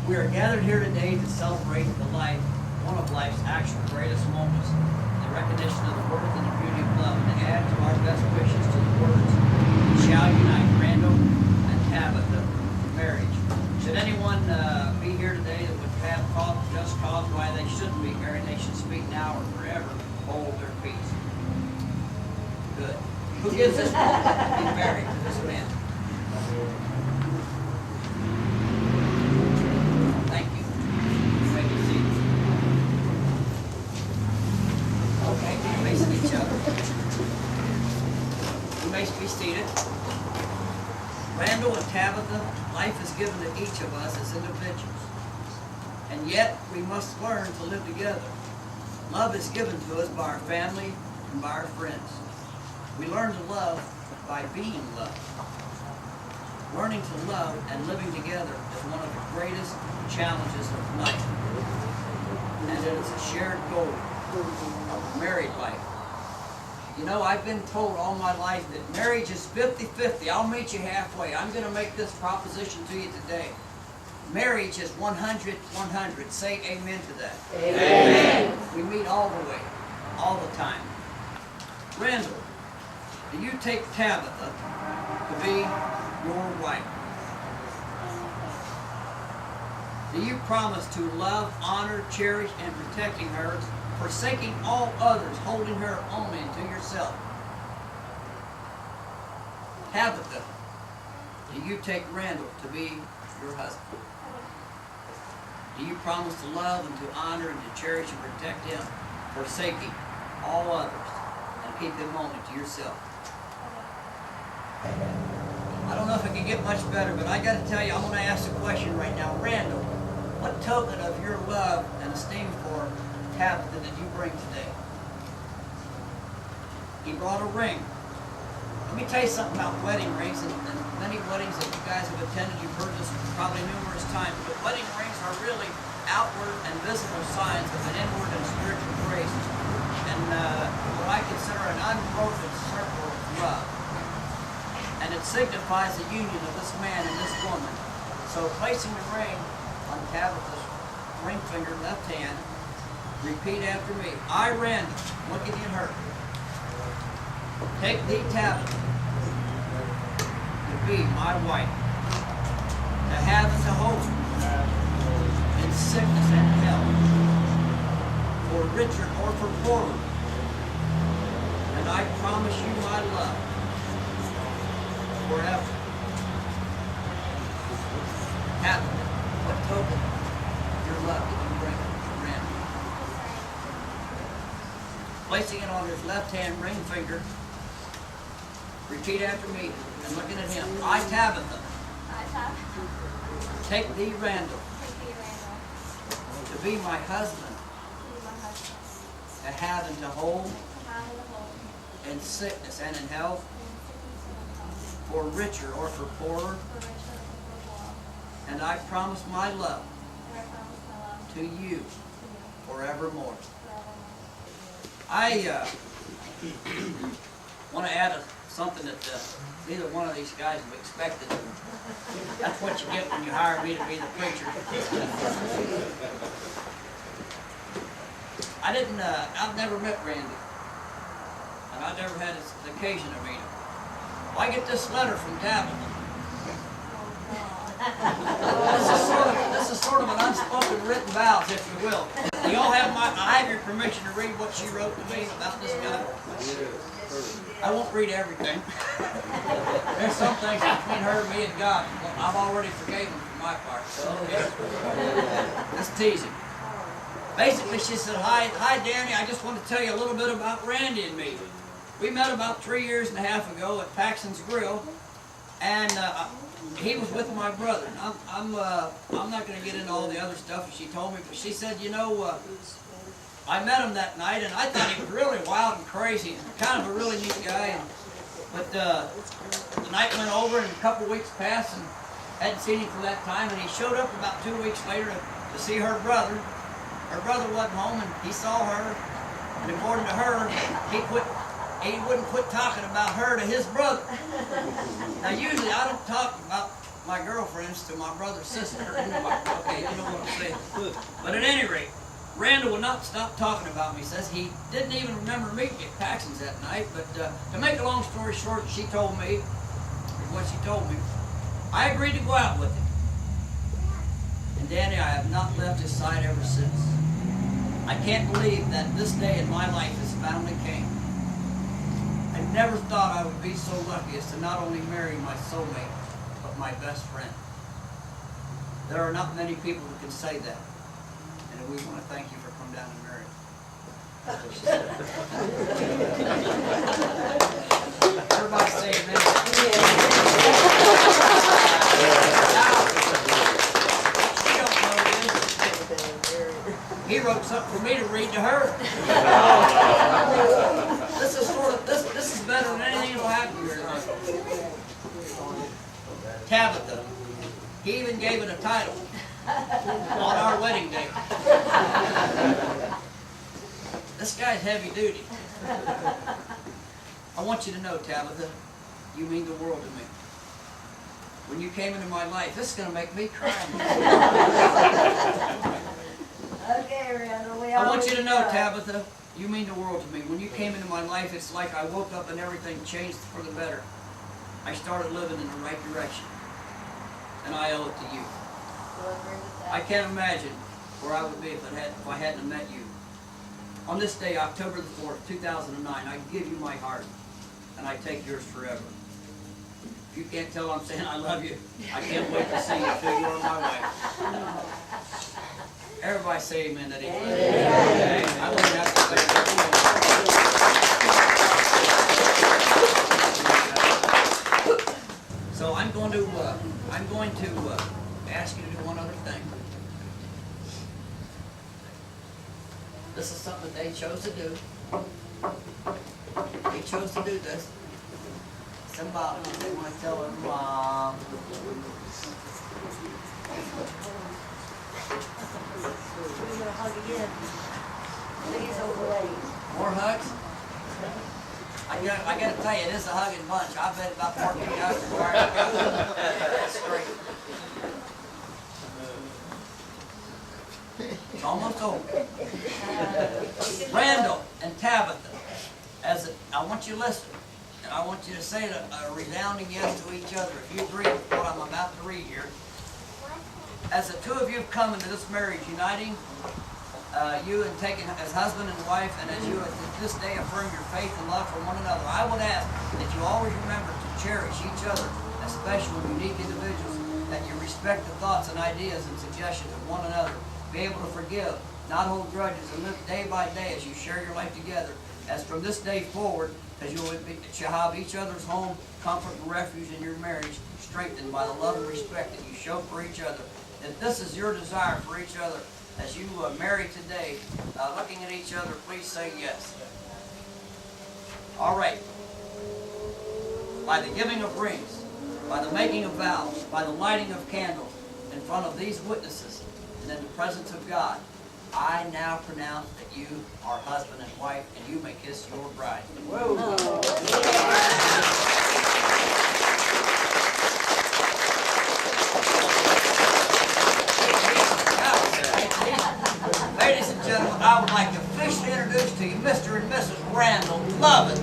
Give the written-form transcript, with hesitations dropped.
We are gathered here today to celebrate one of life's actual greatest moments, the recognition of the worth and the beauty of love, and to add to our best wishes to the words, shall unite Randall and Tabatha for marriage. Should anyone be here today that would have just cause why they shouldn't be married, they should speak now or forever hold their peace. Good. Who gives this moment to be married to this man? Thank you. You may be seated. Okay, you may see each other. You may be seated. Randall and Tabatha, life is given to each of us as individuals. And yet, we must learn to live together. Love is given to us by our family and by our friends. We learn to love by being loved. Learning to love and living together is one of the greatest challenges of life. And it is a shared goal of married life. You know, I've been told all my life that marriage is 50-50. I'll meet you halfway. I'm going to make this proposition to you today. Marriage is 100-100. Say amen to that. Amen. We meet all the way, all the time. Randall, do you take Tabatha to be your wife? Do you promise to love, honor, cherish, and protecting her, forsaking all others, holding her only to yourself? Tabatha, do you take Randall to be your husband? Do you promise to love and to honor and to cherish and protect him, forsaking all others, and keep him only to yourself? I don't know if it can get much better, but I got to tell you, I'm going to ask a question right now. Randall, what token of your love and esteem for Tabatha did you bring today? He brought a ring. Let me tell you something about wedding rings, and many weddings that you guys have attended, you've heard this probably numerous times, but wedding rings are really outward and visible signs of an inward and spiritual grace, and what I consider an unbroken circle of love. And it signifies the union of this man and this woman. So placing the ring on Tabatha's ring finger, left hand, repeat after me. I, Randall, looking at her, take thee, Tabatha, to be my wife, to have and to hold in sickness and health, for richer or for poorer. And I promise you my love forever. Tabatha, what token of your love did you bring to Randall? Placing it on his left hand ring finger, repeat after me and looking at him. I, Tabatha, take thee, Randall, to be my husband, to have and to hold in sickness and in health, for richer or for poorer, and I promise my love to you forevermore. I want to add something that neither one of these guys have expected. That's what you get when you hire me to be the preacher. I've never met Randy, and I've never had the occasion to meet him. Well, I get this letter from Tabatha. This is sort of an unspoken written vows, if you will. Do y'all have I have your permission to read what she wrote to me about this guy? I won't read everything. There's some things between her, me, and God. I've already forgiven for my part. So that's teasing. Basically, she said, Hi, Danny. I just want to tell you a little bit about Randy and me. We met about 3.5 years ago at Paxton's Grill, and he was with my brother. I'm not going to get into all the other stuff that she told me, but she said, you know, I met him that night, and I thought he was really wild and crazy, and kind of a really neat guy. But the night went over, and a couple weeks passed, and hadn't seen him for that time, and he showed up about 2 weeks later to see her brother. Her brother wasn't home, and he saw her, and according to her, he wouldn't quit talking about her to his brother. Now, usually I don't talk about my girlfriends to my brother's sister. Okay, you know what I'm saying. But at any rate, Randall would not stop talking about me. He says he didn't even remember meeting me at Paxton's that night. But to make a long story short, she told me, what she told me, I agreed to go out with him. And Danny, I have not left his side ever since. I can't believe that this day in my life has finally came. I never thought I would be so lucky as to not only marry my soulmate, but my best friend. There are not many people who can say that. And we want to thank you for coming down and marrying. That's what she said. Everybody say amen. He wrote something for me to read to her. This is better than anything that'll happen here tonight. Tabatha. He even gave it a title on our wedding day. This guy's heavy duty. I want you to know, Tabatha, you mean the world to me. When you came into my life, this is going to make me cry. Okay, Randall, I want you to know, Tabatha, you mean the world to me. When you came into my life, it's like I woke up and everything changed for the better. I started living in the right direction. And I owe it to you. I can't imagine where I would be if I hadn't met you. On this day, October the 4th, 2009, I give you my heart, and I take yours forever. If you can't tell I'm saying I love you, I can't wait to see you until you are my wife. Everybody say amen that he loves you. Amen. I wouldn't have to say that. So I'm going to ask you to do one other thing. This is something that they chose to do. They chose to do this. Symbolic. They want to tell their mom. We're gonna hug again. Please, old lady. More hugs? I got to tell you, this is a hugging bunch. I bet about 14 guys are wired. That's straight. It's almost over. Randall and Tabatha, I want you to listen, and I want you to say a resounding yes to each other if you agree with what I'm about to read here. As the two of you have come into this marriage uniting, you and taking as husband and wife, and as you at this day affirm your faith and love for one another, I would ask that you always remember to cherish each other as special and unique individuals, that you respect the thoughts and ideas and suggestions of one another, be able to forgive, not hold grudges, and live day by day as you share your life together, as from this day forward, as you shall have each other's home, comfort, and refuge in your marriage, strengthened by the love and respect that you show for each other. If this is your desire for each other, as you marry today, looking at each other, please say yes. All right. By the giving of rings, by the making of vows, by the lighting of candles in front of these witnesses and in the presence of God, I now pronounce that you are husband and wife, and you may kiss your bride. Whoa. Ladies and gentlemen, I would like to officially introduce to you Mr. and Mrs. Randall Lovin.